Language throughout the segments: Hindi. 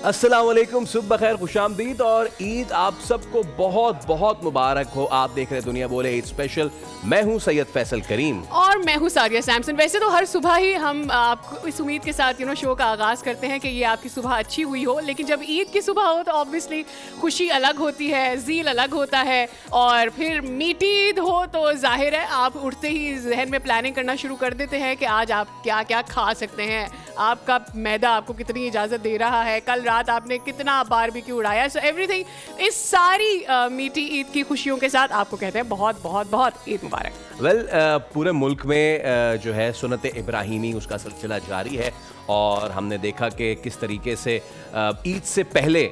अस्सलाम वालेकुम, सुबह खैर, खुशामदीद और ईद आप सबको बहुत बहुत मुबारक हो। आप देख रहे हैं दुनिया बोले ईद स्पेशल। मैं हूं सैयद फैसल करीम और मैं हूं सादिया सैमसन। वैसे तो हर सुबह ही हम आपको इस उम्मीद के साथ शो का आगाज़ करते हैं कि ये आपकी सुबह अच्छी हुई हो, लेकिन जब ईद की सुबह हो तो ऑब्वियसली खुशी अलग होती है, ज़ील अलग होता है, और फिर मीठी ईद हो तो जाहिर है आप उठते ही जहन में प्लानिंग करना शुरू कर देते हैं कि आज आप क्या क्या खा सकते हैं, आपका मैदा आपको कितनी इजाज़त दे रहा है, कल रात आपने कितना बारबेक्यू उड़ाया। सो एवरीथिंग, इस सारी मीठी ईद की खुशियों के साथ आपको कहते हैं बहुत बहुत बहुत ईद मुबारक। वेल, पूरे मुल्क में जो है सुन्नत इब्राहिमी उसका सिलसिला जारी है और हमने देखा कि किस तरीके से ईद से पहले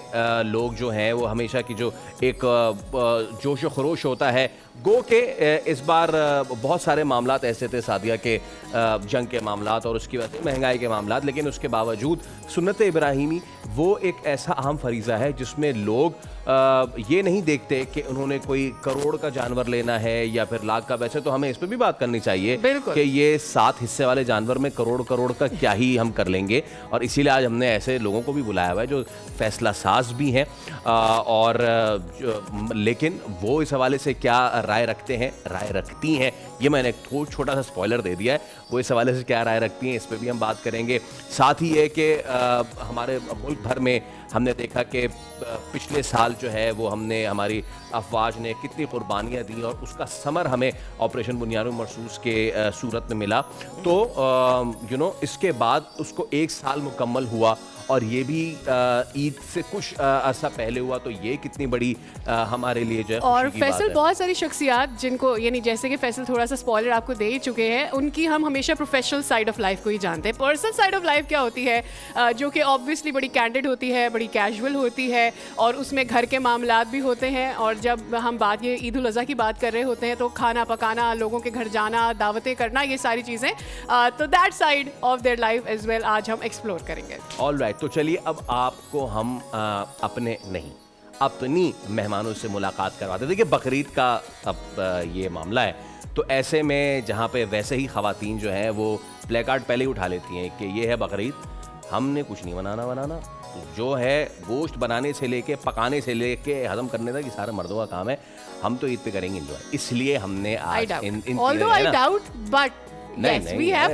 लोग जो हैं वो हमेशा की जो एक जोश व खरोश होता है, गो के इस बार बहुत सारे मामलात ऐसे थे सादिया के, जंग के मामलात और उसकी वजह से महंगाई के मामलात, लेकिन उसके बावजूद सुन्नत इब्राहिमी वो एक ऐसा अहम फरीज़ा है जिसमें लोग ये नहीं देखते कि उन्होंने कोई करोड़ का जानवर लेना है या फिर लाख का। वैसे तो हमें इस पर भी बात करनी चाहिए कि ये 7 हिस्से वाले जानवर में करोड़ करोड़ का क्या ही हम कर लेंगे, और इसीलिए आज हमने ऐसे लोगों को भी बुलाया हुआ है जो फैसला साज भी हैं और लेकिन वो इस हवाले से क्या राय रखते हैं, राय रखती हैं, ये मैंने एक छोटा सा स्पॉइलर दे दिया है। वो इस हवाले से क्या राय रखती हैं इस पर भी हम बात करेंगे। साथ ही ये कि हमारे मुल्क भर में हमने देखा कि पिछले साल जो है वो हमने हमारी अफवाज ने कितनी कुर्बानियाँ दी और उसका समर हमें ऑपरेशन बुनियाद मरसूस के सूरत में मिला। तो इसके बाद उसको 1 साल मुकम्मल हुआ और ये भी ईद से कुछ अर्सा पहले हुआ, तो ये कितनी बड़ी हमारे लिए जो है और फैसल बहुत सारी शख्सियात जिनको यानी जैसे कि फैसल थोड़ा सा स्पॉइलर आपको दे ही चुके हैं, उनकी हम हमेशा प्रोफेशनल साइड ऑफ लाइफ को ही जानते हैं। पर्सनल साइड ऑफ लाइफ क्या होती है, जो कि ऑब्वियसली बड़ी कैंडिड होती है, बड़ी कैजुअल होती है और उसमें घर के मामलात भी होते हैं। और जब हम बात ये ईद उल अज़हा की बात कर रहे होते हैं तो खाना पकाना, लोगों के घर जाना, दावतें करना, ये सारी चीज़ें, तो that side of their life as well आज हम एक्सप्लोर करेंगे। ऑलराइट, तो चलिए अब आपको हम अपने नहीं अपनी मेहमानों से मुलाकात करवाते। देखिए बकरीद का अब ये मामला है, तो ऐसे में जहाँ पे वैसे ही ख़वातीन जो हैं वो प्ले कार्ड पहले ही उठा लेती हैं कि ये है बकरीद, हमने कुछ नहीं बनाना, जो है गोश्त बनाने से लेके पकाने से लेके हजम करने तक ये सारा मर्दों का काम है, हम तो ईद पे करेंगे एंजॉय। इसलिए हमने आज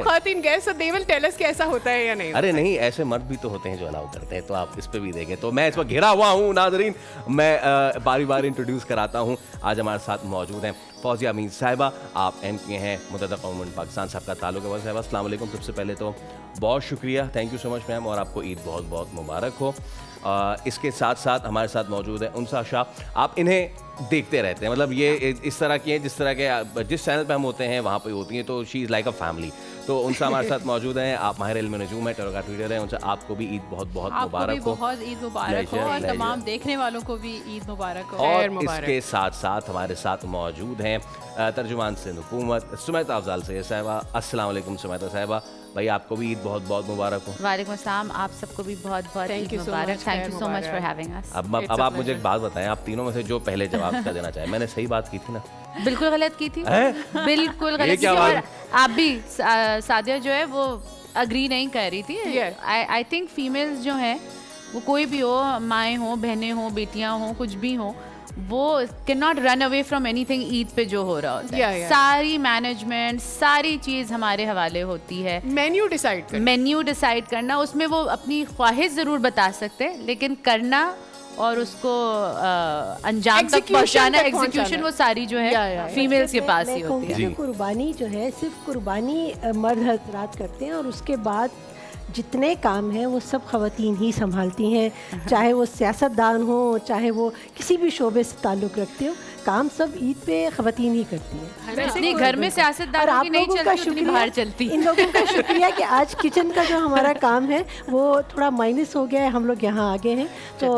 खातिन guest, they will tell us कैसा होता है या नहीं। अरे नहीं, ऐसे मर्द भी तो होते हैं जो अलाउ करते हैं, तो आप इस पे भी देखें। तो मैं इस वक्त घिरा हुआ हूँ नाज़रीन, मैं बारी बारी इंट्रोड्यूस कराता हूँ। आज हमारे साथ मौजूद हैं फौजिया अमीन साहिबा, आप MPA हैं मुत्तहदा कौम पाकिस्तान से आपका ताल्लुक है। साहिबा अस्सलाम वालेकुम, सबसे पहले तो बहुत शुक्रिया, thank you so much ma'am, और आपको ईद बहुत बहुत मुबारक हो। इसके साथ साथ हमारे साथ मौजूद है उनसा शाह, आप इन्हें देखते रहते हैं, मतलब ये इस तरह की हैं जिस तरह के जिस चैनल पे हम होते हैं वहाँ पे होती हैं, तो she is like a family. तो उनसे हमारे साथ मौजूद हैं, आप माहिर इल्म नजूम है, ट्विटर है, उनसे आपको भी ईद बहुत बहुत मुबारक हो। बहुत ईद मुबारक हो और तमाम देखने वालों को भी ईद मुबारक हो। और इसके साथ साथ हमारे साथ मौजूद हैं तर्जुमान सिंध हुकूमत सुमैता अफजाल सैयद साहिबा। अस्सलाम वालेकुम सुमैता साहिबा, भाई आपको भी ईद बहुत बहुत मुबारक हो। वालेकुम अस्सलाम, आप सबको भी बहुत बहुत ईद मुबारक। Thank you so much for having us. अब आप मुझे एक बात बताएं, आप तीनों में से जो पहले जवाब इसका देना चाहे, मैंने सही बात की थी ना? बिल्कुल गलत की थी, बिल्कुल गलत की। और आप भी सादिया जो है वो अग्री नहीं कर रही थी। आई थिंक फीमेल्स जो हैं वो कोई भी हो, माएँ हो, बहनें हो, बेटियाँ हो, कुछ भी हो, वो can not run away from anything. Eid पे जो हो रहा होता है सारी मैनेजमेंट, सारी चीज़ हमारे हवाले होती है। मेन्यू डिसाइड करना, उसमें वो अपनी ख्वाहिश ज़रूर बता सकते हैं, लेकिन करना और उसको अंजाम तक पहुंचाना, एग्जीक्यूशन, वो सारी जो है फीमेल्स के पास ही होती है। कुर्बानी जो है सिर्फ कुर्बानी मर्द हजरात करते हैं और उसके बाद जितने काम हैं वो सब ख़वातीन ही संभालती हैं, चाहे वो सियासतदान हो, चाहे वो किसी भी शोबे से ताल्लुक़ रखते हो, काम सब ईद पे ख़वातीन ही करती हैं। नहीं, घर में सियासतदानों की नहीं चलती, उतनी बाहर चलती। इन लोगों का शुक्रिया कि आज किचन का जो हमारा काम है वो थोड़ा माइनस हो गया है, हम लोग यहाँ आगे हैं, तो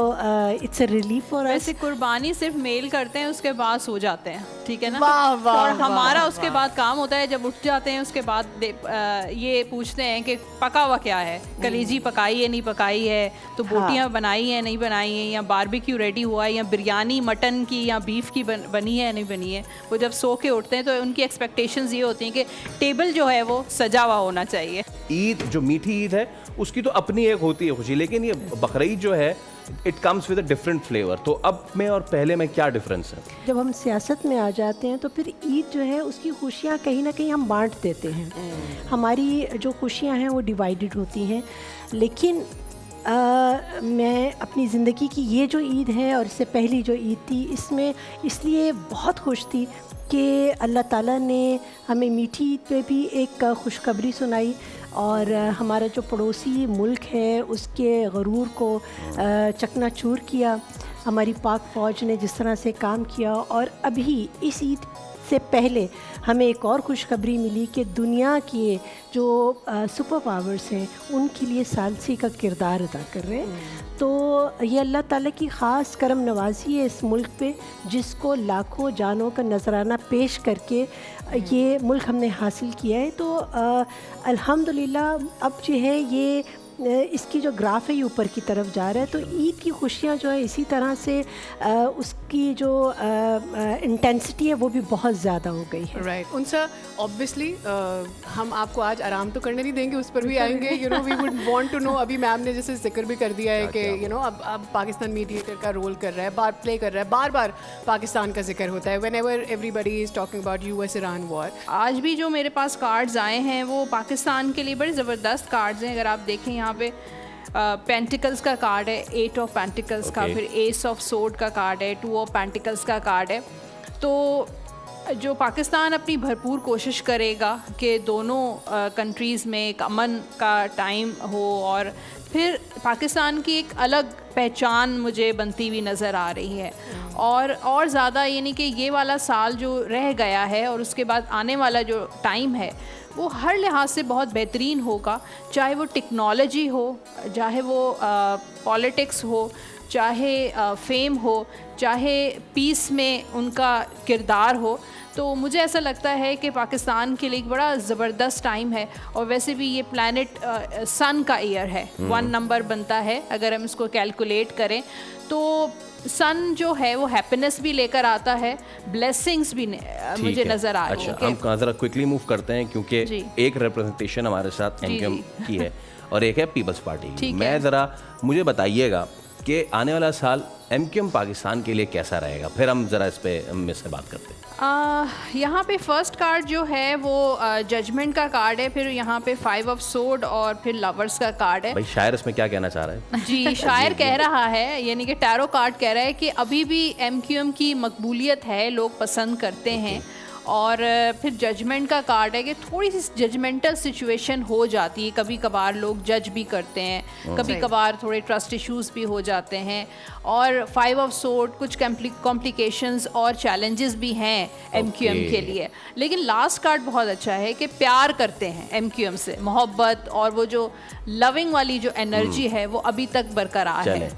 it's a relief for us. वैसे कुर्बानी सिर्फ मेल करते हैं, उसके बाद सो जाते हैं, ठीक है ना? वाह वाह, और हमारा उसके बाद काम होता है, जब उठ जाते हैं उसके बाद ये पूछते हैं कि पका हुआ क्या है, कलेजी पकाई है नहीं पकाई है, तो बोटियाँ बनाई हैं नहीं बनाई हैं, या बारबेक्यू रेडी हुआ है, या बिरयानी मटन की या बीफ की बनी है नहीं बनी है। वो जब सो के उठते हैं तो उनकी एक्सपेक्टेशंस ये होती हैं कि टेबल जो है वो सजा हुआ होना चाहिए। ईद जो मीठी ईद है उसकी तो अपनी एक होती है खुशी, लेकिन ये बकरीद जो है it comes with a different flavour. तो अब में और पहले में क्या डिफरेंस है? जब हम सियासत में आ जाते हैं तो फिर ईद जो है उसकी खुशियाँ कहीं ना कहीं हम बांट देते हैं। हमारी जो खुशियाँ हैं वो डिवाइडेड होती हैं। लेकिन मैं अपनी ज़िंदगी की ये जो ईद है और इससे पहली जो ईद थी, इसमें इसलिए बहुत खुश थी कि अल्लाह ताला ने हमें मीठी ईद पे भी एक खुशखबरी सुनाई और हमारा जो पड़ोसी मुल्क है उसके गरूर को चकनाचूर किया। हमारी पाक फ़ौज ने जिस तरह से काम किया, और अभी इस ईद से पहले हमें एक और खुशखबरी मिली कि दुनिया के जो सुपर पावर्स हैं उनके लिए सालसी का किरदार अदा कर रहे हैं। तो ये अल्लाह ताला की ख़ास करम नवाजी है इस मुल्क पे, जिसको लाखों जानों का नजराना पेश करके ये मुल्क हमने हासिल किया है। तो अल्हम्दुलिल्लाह अब जो है ये इसकी जो ग्राफ है ये ऊपर की तरफ जा रहा है। तो ईद की खुशियाँ जो है इसी तरह से उसकी जो इंटेंसिटी है वो भी बहुत ज़्यादा हो गई है। राइट उनसा ऑब्वियसली हम आपको आज आराम तो करने नहीं देंगे, उस पर भी आएंगे। You know we would want to know, अभी मैम ने जैसे जिक्र भी कर दिया है कि यू नो अब पाकिस्तान मीडिएटर का रोल कर रहा है, प्ले कर रहा है, बार बार पाकिस्तान का जिक्र होता है whenever everybody is talking about US Iran war. आज भी जो मेरे पास कार्ड्स आए हैं वो पाकिस्तान के लिए बड़े ज़बरदस्त कार्ड्स हैं। अगर आप देखें यहाँ पे पेंटिकल्स का कार्ड है, 8 ऑफ पेंटिकल्स का, फिर एस ऑफ सोर्ड का कार्ड है, 2 ऑफ पेंटिकल्स का कार्ड है। तो जो पाकिस्तान अपनी भरपूर कोशिश करेगा कि दोनों कंट्रीज़ में एक अमन का टाइम हो, और फिर पाकिस्तान की एक अलग पहचान मुझे बनती हुई नज़र आ रही है। और ज़्यादा यानी कि ये वाला साल जो रह गया है और उसके बाद आने वाला जो टाइम है वो हर लिहाज से बहुत बेहतरीन होगा, चाहे वो टेक्नोलॉजी हो, चाहे वो पॉलिटिक्स हो, चाहे फेम हो, चाहे पीस में उनका किरदार हो। तो मुझे ऐसा लगता है कि पाकिस्तान के लिए एक बड़ा ज़बरदस्त टाइम है। और वैसे भी ये प्लैनेट सन का ईयर है, 1 नंबर बनता है अगर हम इसको कैलकुलेट करें तो। सन जो है वो हैप्पीनेस भी लेकर आता है, ब्लेसिंग्स भी मुझे नज़र आ रही है। अच्छा, हम ज़रा क्विकली मूव करते हैं क्योंकि एक रिप्रेजेंटेशन हमारे साथ एमक्यूएम की है और एक है पीपल्स पार्टी। मैं ज़रा मुझे बताइएगा कि आने वाला साल एमक्यूएम पाकिस्तान के लिए कैसा रहेगा, फिर हम ज़रा इस पे से बात करते हैं। यहाँ पे फर्स्ट कार्ड जो है वो जजमेंट का कार्ड है, फिर यहाँ पे 5 ऑफ सोर्ड और फिर लवर्स का कार्ड है। भाई शायर इसमें क्या कहना चाह रहा है? जी शायर कह रहा है, यानी कि टैरो कार्ड कह रहा है कि अभी भी एमक्यूएम की मकबूलियत है, लोग पसंद करते हैं। और फिर जजमेंट का कार्ड है कि थोड़ी सी जजमेंटल सिचुएशन हो जाती है, कभी कभार लोग जज भी करते हैं, कभी कभार थोड़े ट्रस्ट इश्यूज भी हो जाते हैं। और 5 ऑफ सोर्ड कुछ कॉम्प्लिकेशंस और चैलेंजेस भी हैं एमक्यूएम के लिए। लेकिन लास्ट कार्ड बहुत अच्छा है कि प्यार करते हैं एमक्यूएम से, मोहब्बत और वो जो लविंग वाली जो एनर्जी है वो अभी तक बरकरार है।